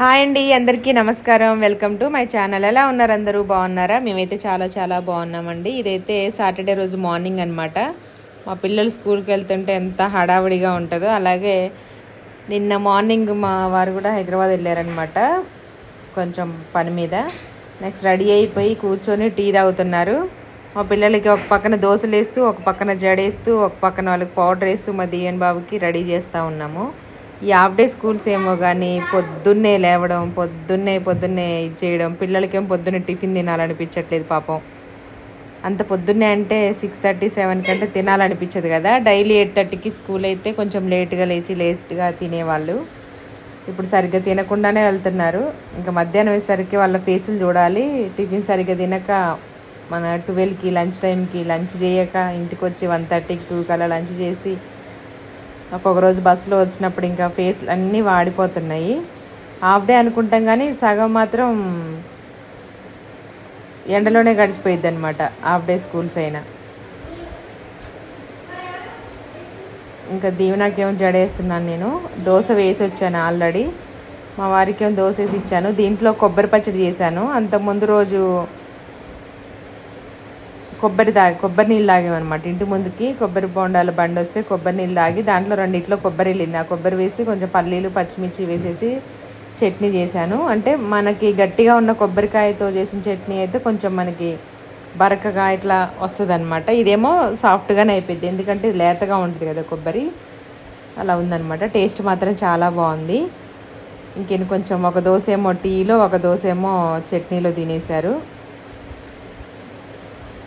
Hi అండి, అందరికీ నమస్కారం. Welcome to my channel. ఎలా ఉన్నారు? అందరూ బాగున్నారా? మేమైతే చాలా చాలా బాగున్నామండి. ఇదైతే సాటర్డే రోజు మార్నింగ్ అనమాట. మా పిల్లలు స్కూల్కి వెళ్తుంటే ఎంత హడావిడిగా ఉంటుందో, అలాగే నిన్న మార్నింగ్ మా వారు కూడా హైదరాబాద్ వెళ్ళారనమాట కొంచెం పని మీద. నెక్స్ట్ రెడీ అయిపోయి కూర్చొని టీ తాగుతున్నారు. మా పిల్లలకి ఒక పక్కన దోశలు వేస్తూ, ఒక పక్కన జడేస్తూ, ఒక పక్కన వాళ్ళకి పౌడర్ వేస్తూ మా దివ్యన్ బాబుకి రెడీ చేస్తూ ఉన్నాము. ఈ హాఫ్ డే స్కూల్స్ ఏమో కానీ పొద్దున్నే లేవడం, పొద్దున్నే ఇది చేయడం, పిల్లలకేమో పొద్దున్నే టిఫిన్ తినాలనిపించట్లేదు పాపం. అంత పొద్దున్నే అంటే 6:30, 7 కంటే తినాలనిపించదు కదా. డైలీ 8:30కి స్కూల్ అయితే కొంచెం లేట్గా లేచి లేట్గా తినేవాళ్ళు. ఇప్పుడు సరిగ్గా తినకుండానే వెళ్తున్నారు. ఇంకా మధ్యాహ్నం వేసరికి వాళ్ళ ఫేసులు చూడాలి. టిఫిన్ సరిగ్గా తినక మన 12కి లంచ్ టైంకి లంచ్ చేయక ఇంటికి వచ్చి 1:30కి 2 కల్లా లంచ్ చేసి ఒక్కొక్క రోజు బస్సులో వచ్చినప్పుడు ఇంకా ఫేస్లు అన్నీ వాడిపోతున్నాయి. హాఫ్ డే అనుకుంటాం కానీ సగం మాత్రం ఎండలోనే గడిచిపోయిద్ది అనమాట హాఫ్ డే స్కూల్స్ అయినా. ఇంకా దీవెనకేమో జడేస్తున్నాను. నేను దోశ వేసి వచ్చాను ఆల్రెడీ. మా వారికి ఏమో దోశ వేసి ఇచ్చాను. దీంట్లో కొబ్బరి పచ్చడి చేశాను. అంతకుముందు రోజు కొబ్బరి నీళ్ళు తాగామన్నమాట. ఇంటి ముందుకి కొబ్బరి బొండాల బండి వస్తే కొబ్బరి నీళ్ళు తాగి దాంట్లో 2 కొబ్బరి వెళ్ళింది. ఆ కొబ్బరి వేసి కొంచెం పల్లీలు పచ్చిమిర్చి వేసేసి చట్నీ చేశాను. అంటే మనకి గట్టిగా ఉన్న కొబ్బరికాయతో చేసిన చట్నీ అయితే కొంచెం మనకి బరకగా ఇట్లా వస్తుంది అనమాట. ఇదేమో సాఫ్ట్గానే అయిపోయింది, ఎందుకంటే ఇది లేతగా ఉంటుంది కదా కొబ్బరి. అలా ఉందన్నమాట. టేస్ట్ మాత్రం చాలా బాగుంది. ఇంకేం కొంచెం ఒక దోశ ఏమో టీలో, ఒక దోశ ఏమో చట్నీలో తినేశారు.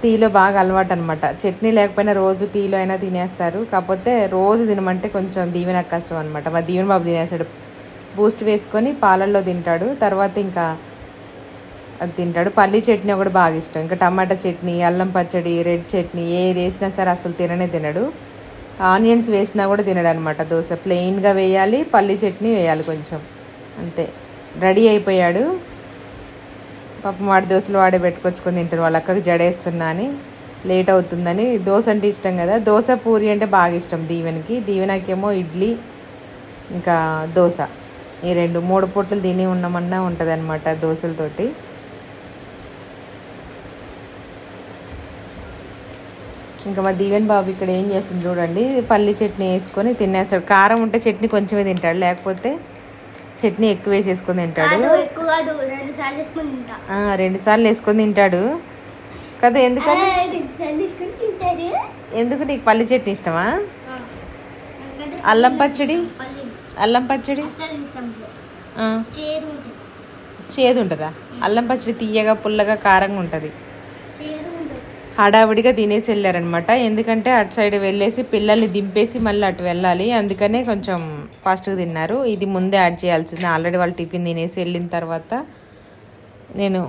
టీలో బాగా అలవాటు అనమాట. చట్నీ లేకపోయినా రోజు టీలో అయినా తినేస్తారు. కాకపోతే రోజు తినమంటే కొంచెం దీవెనకు కష్టం అనమాట. మా దీవెన బాబు తినేస్తాడు. బూస్ట్ వేసుకొని పాలల్లో తింటాడు. తర్వాత ఇంకా అది తింటాడు. పల్లీ చట్నీ కూడా బాగా ఇష్టం. ఇంకా టమాటా చట్నీ, అల్లం పచ్చడి, రెడ్ చట్నీ ఏది వేసినా సరే అసలు తినడు. ఆనియన్స్ వేసినా కూడా తినడు అనమాట. దోశ ప్లెయిన్గా వేయాలి, పల్లీ చట్నీ వేయాలి కొంచెం, అంతే. రెడీ అయిపోయాడు. పాపం వాడి దోశలు వాడే పెట్టుకొచ్చుకొని తింటాడు. వాళ్ళ అక్కకి జడేస్తున్నా అని, లేట్ అవుతుందని. దోశ అంటే ఇష్టం కదా. దోశ పూరి అంటే బాగా ఇష్టం దీవెనకి. దీవెనకేమో ఇడ్లీ ఇంకా దోశ, ఈ 2-3 పూటలు తిని ఉన్నామన్నా ఉంటుంది అనమాట దోశలతోటి. ఇంకా మా దీవెన్ బాబు ఇక్కడ ఏం చేస్తుంది చూడండి. పల్లి చట్నీ వేసుకొని తినేస్తాడు. కారం ఉంటే చట్నీ కొంచెమే తింటాడు, లేకపోతే చట్నీ ఎక్కువ వేసేసుకొని తింటాడు. 2 సార్లు వేసుకొని తింటాడు కదా. ఎందుకని? ఎందుకు నీకు పల్లి చట్నీ ఇష్టమా? అల్లం పచ్చడి చేదు ఉంటుందా? అల్లం పచ్చడి తీయగా పుల్లగా కారంగా ఉంటుంది. హడావిడిగా తినేసి వెళ్ళారనమాట. ఎందుకంటే అటు సైడ్ వెళ్ళేసి పిల్లల్ని దింపేసి మళ్ళీ అటు వెళ్ళాలి. అందుకనే కొంచెం ఫాస్ట్గా తిన్నారు. ఇది ముందే యాడ్ చేయాల్సింది. ఆల్రెడీ వాళ్ళు టిఫిన్ తినేసి వెళ్ళిన తర్వాత నేను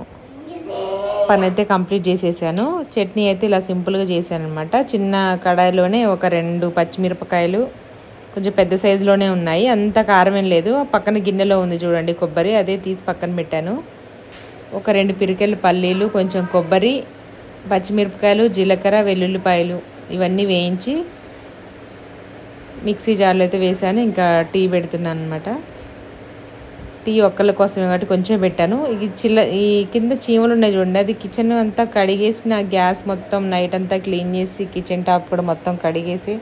పని అయితే కంప్లీట్ చేసేసాను. చట్నీ అయితే ఇలా సింపుల్గా చేశాను అనమాట. చిన్న కడాయిలోనే ఒక 2 పచ్చిమిరపకాయలు కొంచెం పెద్ద సైజులోనే ఉన్నాయి, అంత కారం ఏం లేదు. పక్కన గిన్నెలో ఉంది చూడండి కొబ్బరి, అదే తీసి పక్కన పెట్టాను. ఒక 2 పిరికెలు పల్లీలు, కొంచెం కొబ్బరి, పచ్చిమిరపకాయలు, జీలకర్ర, వెల్లుల్లిపాయలు ఇవన్నీ వేయించి మిక్సీ జార్లో అయితే వేసాను. ఇంకా టీ పెడుతున్నాను అనమాట. టీ ఒక్కళ్ళ కోసమే కాబట్టి కొంచెం పెట్టాను. ఈ కింద చీమలు ఉన్నాయి చూడండి, అది కిచెన్ అంతా కడిగేసిన, గ్యాస్ మొత్తం నైట్ అంతా క్లీన్ చేసి కిచెన్ టాప్ కూడా మొత్తం కడిగేసి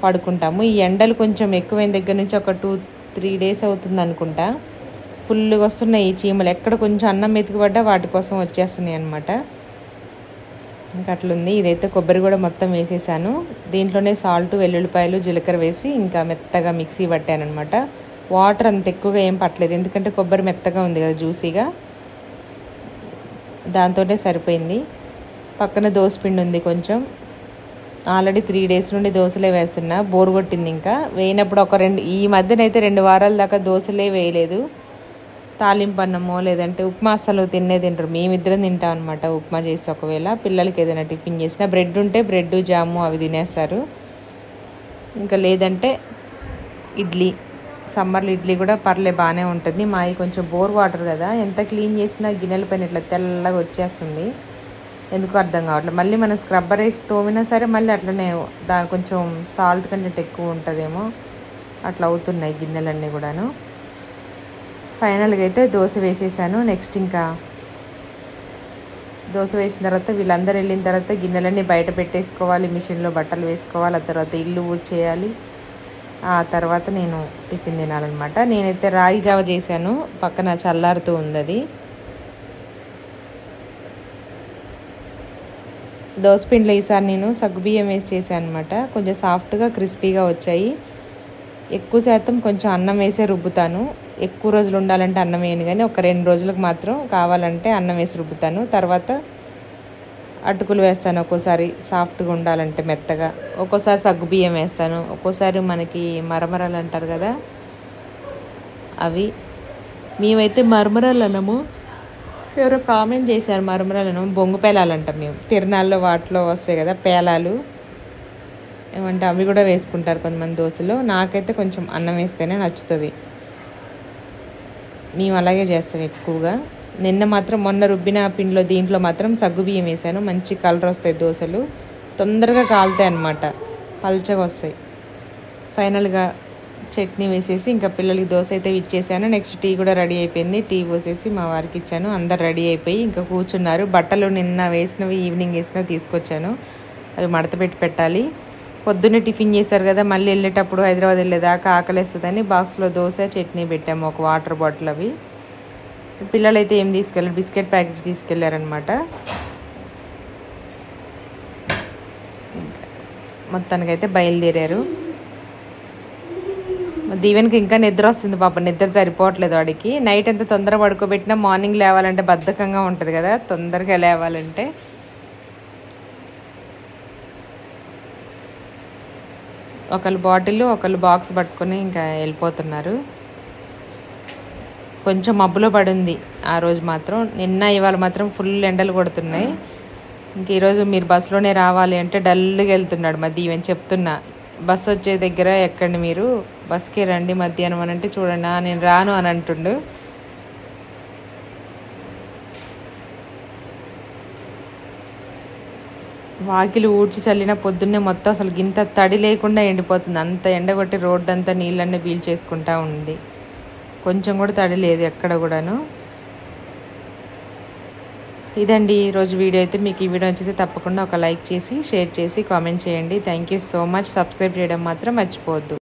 పడుకుంటాము. ఈ ఎండలు కొంచెం ఎక్కువైన దగ్గర నుంచి ఒక 2-3 డేస్ అవుతుంది అనుకుంటా. ఫుల్గా వస్తున్నాయి ఈ చీమలు. ఎక్కడ కొంచెం అన్నం మెతుకుపడ్డా వాటి కోసం వచ్చేస్తున్నాయి అనమాట. ఇంకా అట్లుంది. ఇదైతే కొబ్బరి కూడా మొత్తం వేసేసాను. దీంట్లోనే సాల్ట్, వెల్లుల్లిపాయలు, జీలకర్ర వేసి ఇంకా మెత్తగా మిక్సీ పట్టాను అనమాట. వాటర్ అంత ఎక్కువగా ఏం పట్టలేదు, ఎందుకంటే కొబ్బరి మెత్తగా ఉంది కదా, జ్యూసీగా. దాంతోనే సరిపోయింది. పక్కన దోసపిండి ఉంది కొంచెం. ఆల్రెడీ 3 డేస్ నుండి దోశలే వేస్తున్నా, బోరు కొట్టింది. ఇంకా వేయినప్పుడు ఈ మధ్యనైతే 2 వారాల దాకా దోశలే వేయలేదు. తాలింపు అన్నమో లేదంటే ఉప్మా అసలు తింటారు. మేమిద్దరం తింటాం అనమాట ఉప్మా చేసి. ఒకవేళ పిల్లలకి ఏదైనా టిఫిన్ చేసినా బ్రెడ్ ఉంటే బ్రెడ్, జాము అవి తినేస్తారు. ఇంకా లేదంటే ఇడ్లీ. సమ్మర్లో ఇడ్లీ కూడా బాగానే ఉంటుంది. మావి కొంచెం బోర్ వాటర్ కదా, ఎంత క్లీన్ చేసినా గిన్నెల పైన ఇట్లా తెల్లగా వచ్చేస్తుంది. ఎందుకు అర్థం కావట్లేదు. మళ్ళీ మనం స్క్రబ్బర్ వేసి తోమినా సరే మళ్ళీ అట్లనే దాని కొంచెం సాల్ట్ కంటెంట్ ఎక్కువ ఉంటుందేమో, అట్లా అవుతున్నాయి గిన్నెలన్నీ కూడాను. ఫైనల్గా అయితే దోశ వేసేసాను. నెక్స్ట్ ఇంకా దోశ వేసిన తర్వాత వీళ్ళందరూ వెళ్ళిన తర్వాత గిన్నెలన్నీ బయట పెట్టేసుకోవాలి, మిషన్లో బట్టలు వేసుకోవాలి, ఆ తర్వాత ఇల్లు ఊడ్చేయాలి, ఆ తర్వాత నేను టిఫిన్ తినాలన్నమాట. నేనైతే రాగి జావ చేశాను, పక్కన చల్లారుతూ ఉంది అది. దోసపిండిలో ఈసారి నేను సగ్గుబియ్యం వేసి చేశాను అనమాట. కొంచెం సాఫ్ట్గా క్రిస్పీగా వచ్చాయి. ఎక్కువ శాతం కొంచెం అన్నం వేసే రుబ్బుతాను. ఎక్కువ రోజులు ఉండాలంటే అన్నం వేయను, కానీ ఒక 2 రోజులకు మాత్రం కావాలంటే అన్నం వేసి రుబ్బుతాను. తర్వాత అటుకులు వేస్తాను, ఒక్కోసారి సాఫ్ట్గా ఉండాలంటే మెత్తగా, ఒక్కోసారి సగ్గుబియ్యం వేస్తాను, ఒక్కోసారి మనకి మరమరాలు అంటారు కదా అవి. మేమైతే మరమరాలు అన్నము. ఎవరో కామెంట్ చేశారు, మరమరాలను బొంగు పేలాలు అంటాం మేము. తిరణాల్లో వాటిలో వస్తాయి కదా పేలాలు, ఏమంటే అవి కూడా వేసుకుంటారు కొంతమంది దోశలో. నాకైతే కొంచెం అన్నం వేస్తేనే నచ్చుతుంది. మేము అలాగే చేస్తాం ఎక్కువగా. మొన్న రుబ్బిన పిండిలో దీంట్లో మాత్రం సగ్గుబియ్యం వేసాను. మంచి కలర్ వస్తాయి దోశలు, తొందరగా కాలుతాయి అన్నమాట, పల్చగా వస్తాయి. ఫైనల్గా చట్నీ వేసేసి ఇంకా పిల్లలకి దోశ అయితే ఇచ్చేసాను. నెక్స్ట్ టీ కూడా రెడీ అయిపోయింది. టీ పోసేసి మా వారికి ఇచ్చాను. అందరు రెడీ అయిపోయి ఇంకా కూర్చున్నారు. బట్టలు నిన్న వేసినవి ఈవినింగ్ వేసినవి తీసుకొచ్చాను, అవి మడత పెట్టి పెట్టాలి. పొద్దున్నే టిఫిన్ చేశారు కదా, మళ్ళీ వెళ్ళేటప్పుడు హైదరాబాద్ వెళ్ళేదాకా ఆకలేస్తుందని బాక్స్లో దోశ చట్నీ పెట్టాము, ఒక వాటర్ బాటిల్. అవి పిల్లలు అయితే ఏం తీసుకెళ్ళారు, బిస్కెట్ ప్యాకెట్స్ తీసుకెళ్లారనమాట. మొత్తానికైతే బయలుదేరారు. దీవెనకి ఇంకా నిద్ర వస్తుంది పాప, నిద్ర సరిపోవట్లేదు వాడికి. నైట్ ఎంత తొందర పడుకోబెట్టినా మార్నింగ్ లేవాలంటే బద్ధకంగా ఉంటుంది కదా, తొందరగా లేవాలంటే. ఒకళ్ళు బాటిల్ ఒకళ్ళు బాక్స్ పట్టుకొని ఇంకా వెళ్ళిపోతున్నారు. కొంచెం మబ్బులో పడింది ఆ రోజు మాత్రం. నిన్న ఇవాళ మాత్రం ఫుల్ ఎండలు కొడుతున్నాయి. ఇంక ఈరోజు మీరు బస్సులోనే రావాలి అంటే డల్గా వెళ్తున్నాడు. ఈవెన్ చెప్తున్నా, బస్సు వచ్చే దగ్గర ఎక్కండి, మీరు బస్కే రండి మధ్యాహ్నం అని అంటే, చూడండి నేను రాను అని అంటుండు. వాకిలు ఊడ్చి చల్లిన పొద్దున్నే మొత్తం అసలు గింత తడి లేకుండా ఎండిపోతుంది. అంత ఎండగొట్టి రోడ్డు అంతా నీళ్ళన్నీ పీల్చేసుకుంటా ఉంది. కొంచెం కూడా తడి లేదు ఎక్కడ కూడాను. ఇదండి ఈరోజు వీడియో అయితే. మీకు ఈ వీడియో నచ్చితే తప్పకుండా ఒక లైక్ చేసి, షేర్ చేసి, కామెంట్ చేయండి. Thank you so much. Subscribe చేయడం మాత్రం మర్చిపోవద్దు.